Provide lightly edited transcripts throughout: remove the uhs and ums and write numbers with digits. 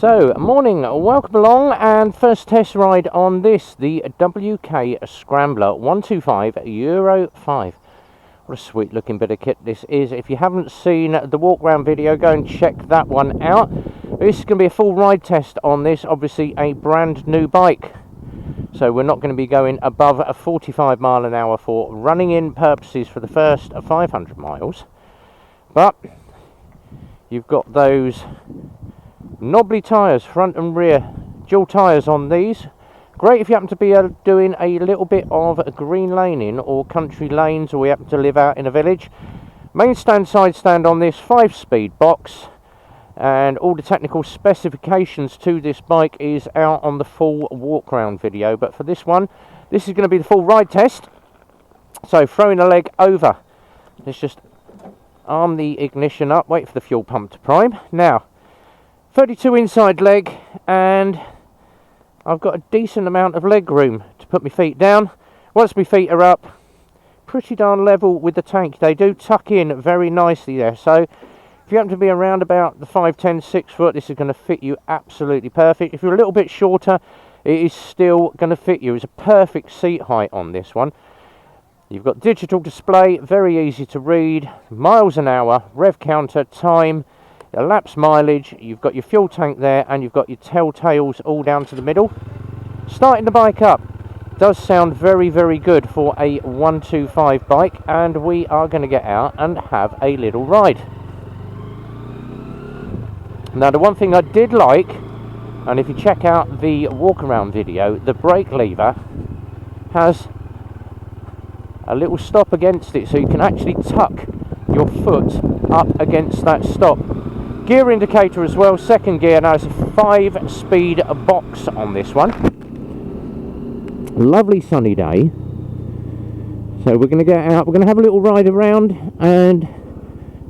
So, morning, welcome along, and first test ride on this, the WK Scrambler 125 Euro 5. What a sweet looking bit of kit this is. If you haven't seen the walk around video, go and check that one out. This is going to be a full ride test on this, obviously a brand new bike. So we're not going to be going above a 45 mile an hour for running in purposes for the first 500 miles. But you've got those knobbly tyres, front and rear, dual tyres on these. Great if you happen to be doing a little bit of green laning or country lanes, or you happen to live out in a village. Main stand, side stand on this, 5-speed box, and all the technical specifications to this bike is out on the full walk around video. But for this one, this is going to be the full ride test. So throwing a leg over, let's just arm the ignition up, wait for the fuel pump to prime. Now 32 inside leg, and I've got a decent amount of leg room to put my feet down. Once my feet are up, pretty darn level with the tank. They do tuck in very nicely there, so if you happen to be around about the 5'10", 6 foot, this is going to fit you absolutely perfect. If you're a little bit shorter, it is still going to fit you. It's a perfect seat height on this one. You've got digital display, very easy to read, miles an hour, rev counter, time, elapsed mileage, you've got your fuel tank there, and you've got your telltales all down to the middle. Starting the bike up does sound very, very good for a 125 bike, and we are going to get out and have a little ride. Now the one thing I did like, and if you check out the walk around video, the brake lever has a little stop against it, so you can actually tuck your foot up against that stop. Gear indicator as well, second gear. Now it's a 5-speed box on this one. Lovely sunny day. So we're going to get out, we're going to have a little ride around and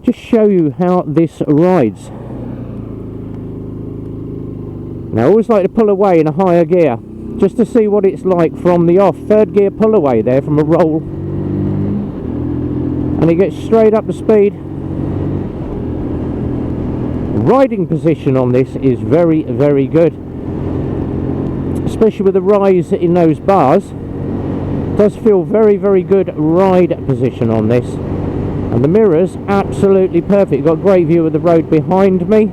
just show you how this rides. Now I always like to pull away in a higher gear, just to see what it's like from the off. Third gear pull away there from a roll. And it gets straight up to speed. Riding position on this is very, very good, especially with the rise in those bars. It does feel very, very good ride position on this, and the mirrors absolutely perfect. You've got a great view of the road behind me,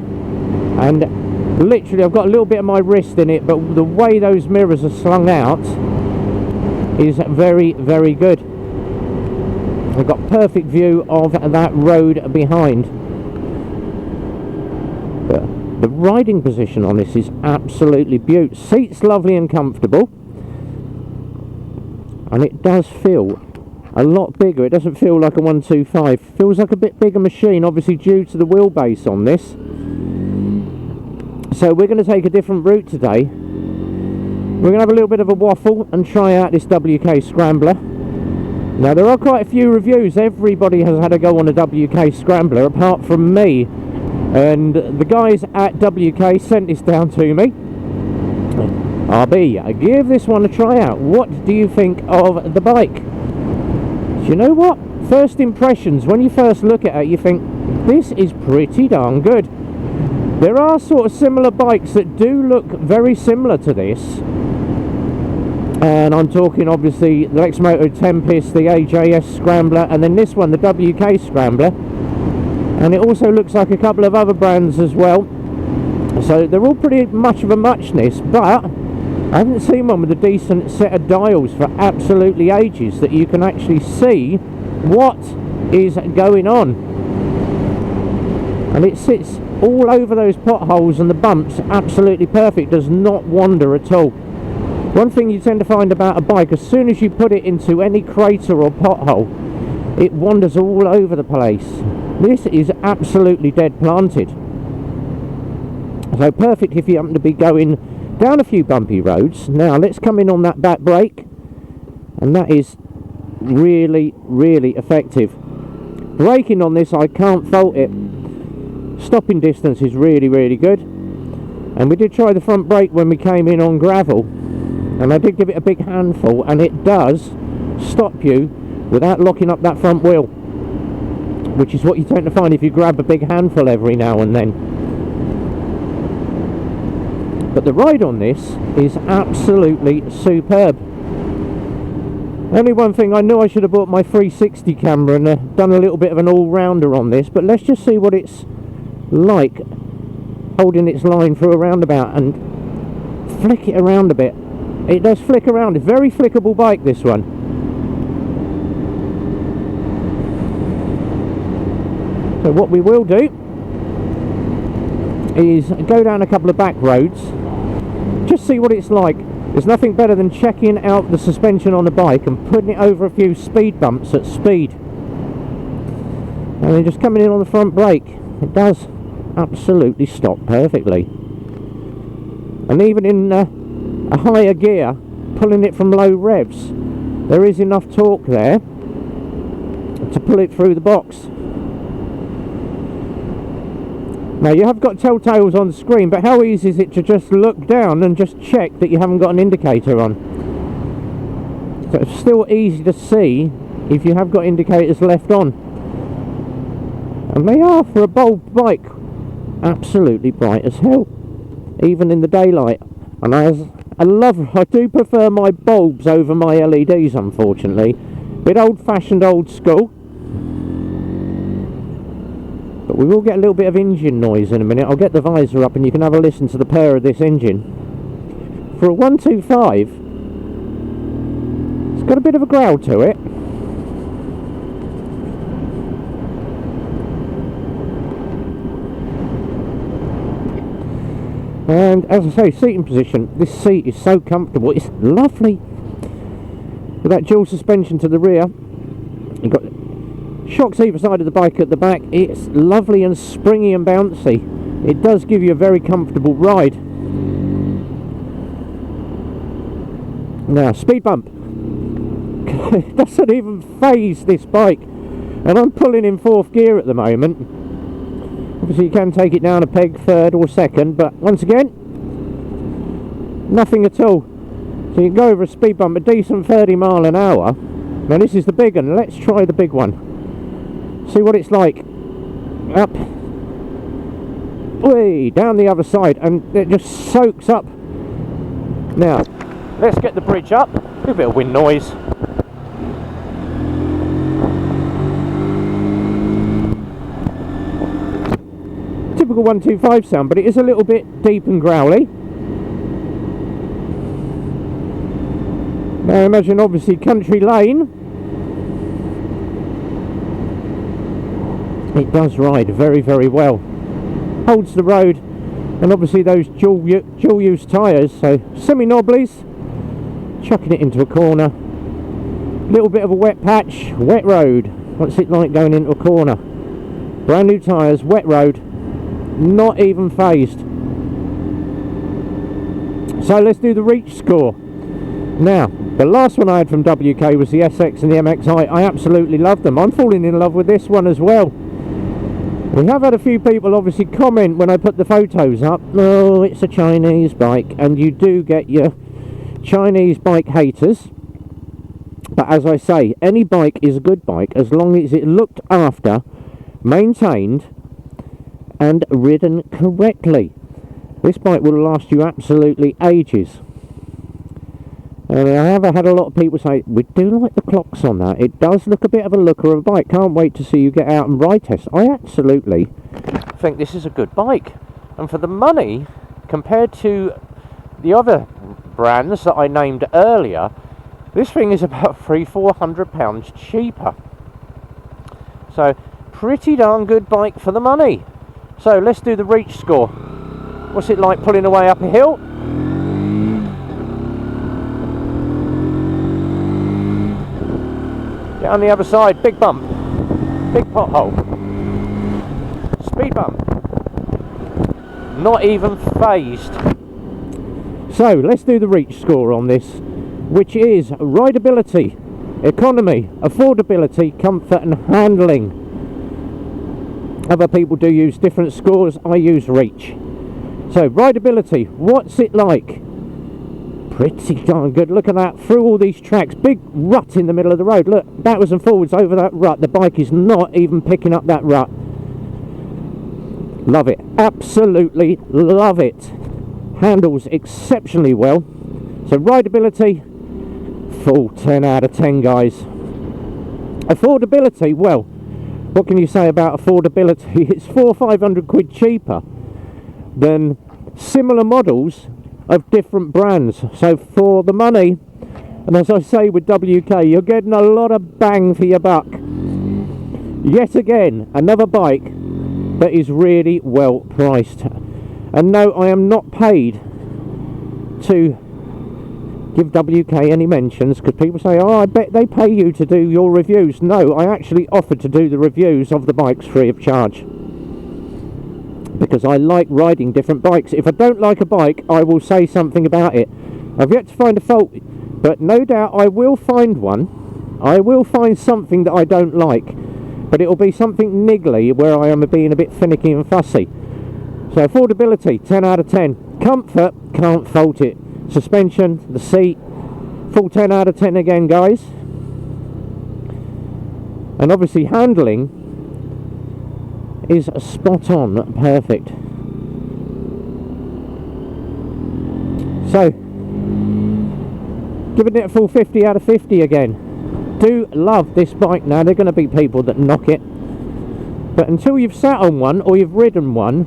and literally I've got a little bit of my wrist in it, but the way those mirrors are slung out is very, very good. I've got perfect view of that road behind. The riding position on this is absolutely beautiful. Seats lovely and comfortable, and it does feel a lot bigger. It doesn't feel like a 125. Feels like a bit bigger machine, obviously due to the wheelbase on this. So we're going to take a different route today. We're going to have a little bit of a waffle and try out this WK Scrambler. Now there are quite a few reviews. Everybody has had a go on a WK Scrambler apart from me. And the guys at WK sent this down to me. RB, give this one a try out. What do you think of the bike? Do you know what? First impressions, when you first look at it, you think, this is pretty darn good. There are sort of similar bikes that do look very similar to this. And I'm talking obviously the Lexmoto Tempest, the AJS Scrambler, and then this one, the WK Scrambler. And it also looks like a couple of other brands as well. So they're all pretty much of a muchness, but I haven't seen one with a decent set of dials for absolutely ages that you can actually see what is going on. And it sits all over those potholes and the bumps absolutely perfect, does not wander at all. One thing you tend to find about a bike, as soon as you put it into any crater or pothole, it wanders all over the place. This is absolutely dead planted. So perfect if you happen to be going down a few bumpy roads. Now let's come in on that back brake, and that is really, really effective. Braking on this, I can't fault it. Stopping distance is really, really good. And we did try the front brake when we came in on gravel, and I did give it a big handful, and it does stop you without locking up that front wheel, which is what you tend to find if you grab a big handful every now and then. but the ride on this is absolutely superb. Only one thing, I knew I should have bought my 360 camera and done a little bit of an all-rounder on this, but let's just see what it's like holding its line through a roundabout and flick it around a bit. It does flick around. It's a very flickable bike, this one. So what we will do is go down a couple of back roads, just see what it's like. There's nothing better than checking out the suspension on the bike and putting it over a few speed bumps at speed, and then just coming in on the front brake. It does absolutely stop perfectly, and even in a higher gear, pulling it from low revs, there is enough torque there to pull it through the box. Now, you have got telltales on the screen, but how easy is it to just look down and just check that you haven't got an indicator on? So it's still easy to see if you have got indicators left on. And they are, for a bulb bike, absolutely bright as hell, even in the daylight. And I do prefer my bulbs over my LEDs, unfortunately. Bit old-fashioned, old school. But we will get a little bit of engine noise in a minute. I'll get the visor up and you can have a listen to the purr of this engine. For a 125, it's got a bit of a growl to it. And as I say, seating position, this seat is so comfortable. It's lovely. With that dual suspension to the rear, you've got shocks either side of the bike at the back. It's lovely and springy and bouncy. It does give you a very comfortable ride. Now, speed bump. It doesn't even phase this bike. And I'm pulling in 4th gear at the moment. Obviously you can take it down a peg, 3rd or 2nd, but once again, nothing at all. So you can go over a speed bump, a decent 30 mile an hour. Now this is the big one. Let's try the big one. See what it's like. Up, way down the other side, and it just soaks up. Now let's get the bridge up. Do a bit of wind noise. Typical 125 sound, but it is a little bit deep and growly. Now imagine, obviously, country lane. It does ride very, very well. Holds the road, and obviously those dual use tyres, so semi-knobblies. Chucking it into a corner. Little bit of a wet patch, wet road. What's it like going into a corner? Brand new tyres, wet road, not even phased. So let's do the reach score. Now, the last one I had from WK was the SX and the MXI. I absolutely love them. I'm falling in love with this one as well. We have had a few people obviously comment when I put the photos up, oh, it's a Chinese bike, and you do get your Chinese bike haters. But as I say, any bike is a good bike as long as it's looked after, maintained and ridden correctly. This bike will last you absolutely ages. And I have had a lot of people say, we do like the clocks on that. It does look a bit of a looker of a bike. Can't wait to see you get out and ride test. I absolutely think this is a good bike. And for the money, compared to the other brands that I named earlier, this thing is about £300-400 cheaper. So, pretty darn good bike for the money. So, let's do the reach score. What's it like pulling away up a hill? Get on the other side, big bump, big pothole, speed bump, not even phased. So let's do the reach score on this, which is rideability, economy, affordability, comfort and handling. Other people do use different scores, I use reach. So rideability, what's it like? Pretty darn good. Look at that, through all these tracks, big rut in the middle of the road. Look, backwards and forwards over that rut. The bike is not even picking up that rut. Love it, absolutely love it. handles exceptionally well. So rideability, full 10 out of 10, guys. Affordability, well, what can you say about affordability? It's 400 or 500 quid cheaper than similar models of different brands. So for the money, and as I say with WK, you're getting a lot of bang for your buck. Yet again, another bike that is really well priced. And no, I am not paid to give WK any mentions, because people say, oh, I bet they pay you to do your reviews. No, I actually offered to do the reviews of the bikes free of charge, because I like riding different bikes. If I don't like a bike, I will say something about it. I've yet to find a fault, but no doubt I will find one. I will find something that I don't like, but it will be something niggly where I am being a bit finicky and fussy. So affordability, 10 out of 10. Comfort, can't fault it. Suspension, the seat, full 10 out of 10 again, guys. And obviously handling is spot on, perfect. So giving it a full 50 out of 50 again. Do love this bike. Now, there are going to be people that knock it, but until you've sat on one or you've ridden one,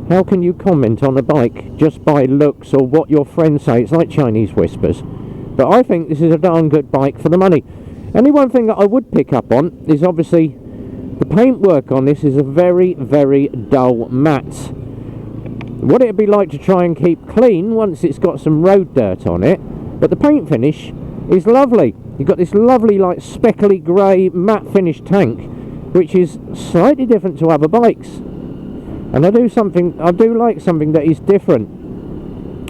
how can you comment on a bike just by looks or what your friends say? It's like Chinese whispers. But I think this is a darn good bike for the money. Only one thing that I would pick up on is obviously the paintwork on this is a very, very dull matte. What it'd be like to try and keep clean once it's got some road dirt on it, but the paint finish is lovely. You've got this lovely, like, speckly grey matte finish tank, which is slightly different to other bikes. And I do like something that is different.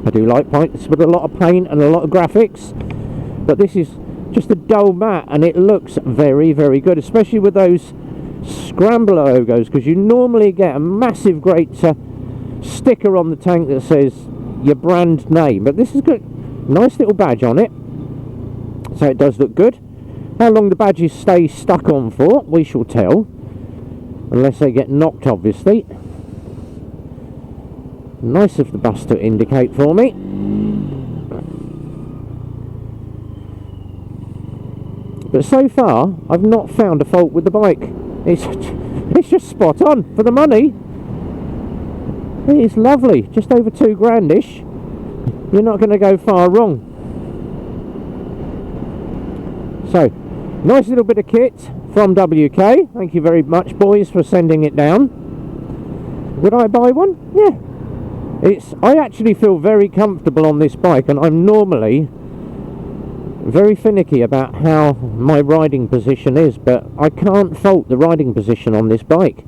I do like bikes with a lot of paint and a lot of graphics, but this is just a dull matte, and it looks very, very good, especially with those Scrambler logos, because you normally get a massive, great sticker on the tank that says your brand name, but this is good. Nice little badge on it, so it does look good. How long the badges stay stuck on for, we shall tell, unless they get knocked, obviously. Nice of the bus to indicate for me. But so far I've not found a fault with the bike. It's just spot on for the money. It is lovely, just over £2,000ish. You're not going to go far wrong. So, nice little bit of kit from WK. Thank you very much, boys, for sending it down. Would I buy one? Yeah. I actually feel very comfortable on this bike, and I'm normally very finicky about how my riding position is, but I can't fault the riding position on this bike.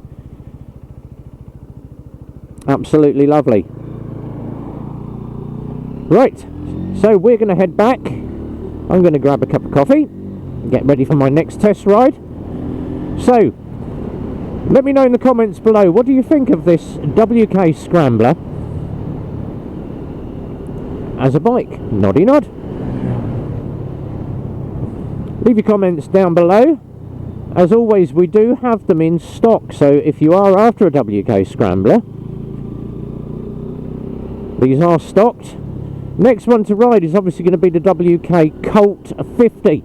Absolutely lovely. Right, so we're going to head back. I'm going to grab a cup of coffee and get ready for my next test ride. So let me know in the comments below, what do you think of this WK Scrambler as a bike? Noddy nod. Leave your comments down below. As always, we do have them in stock, so if you are after a WK Scrambler, these are stocked. Next one to ride is obviously going to be the WK Colt 50,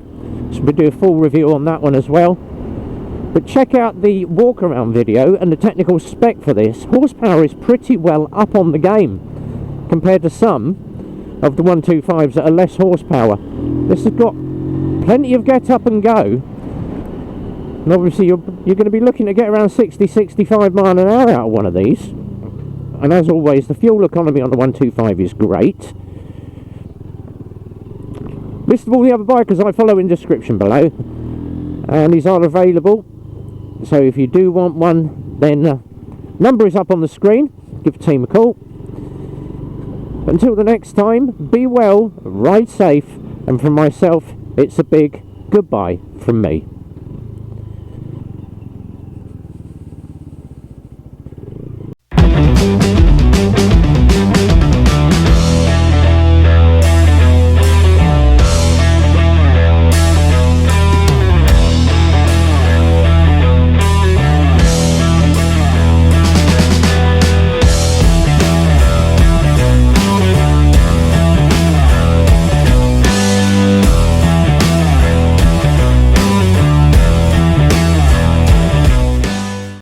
so we'll do a full review on that one as well. But check out the walk around video and the technical spec for this. Horsepower is pretty well up on the game compared to some of the 125s that are less horsepower. This has got plenty of get up and go, and obviously you're going to be looking to get around 60-65 mile an hour out of one of these. And as always, the fuel economy on the 125 is great. List of all the other bikers I follow in the description below, and these are available, so if you do want one, then number is up on the screen. Give the team a call. Until the next time, be well, ride safe, and from myself, it's a big goodbye from me.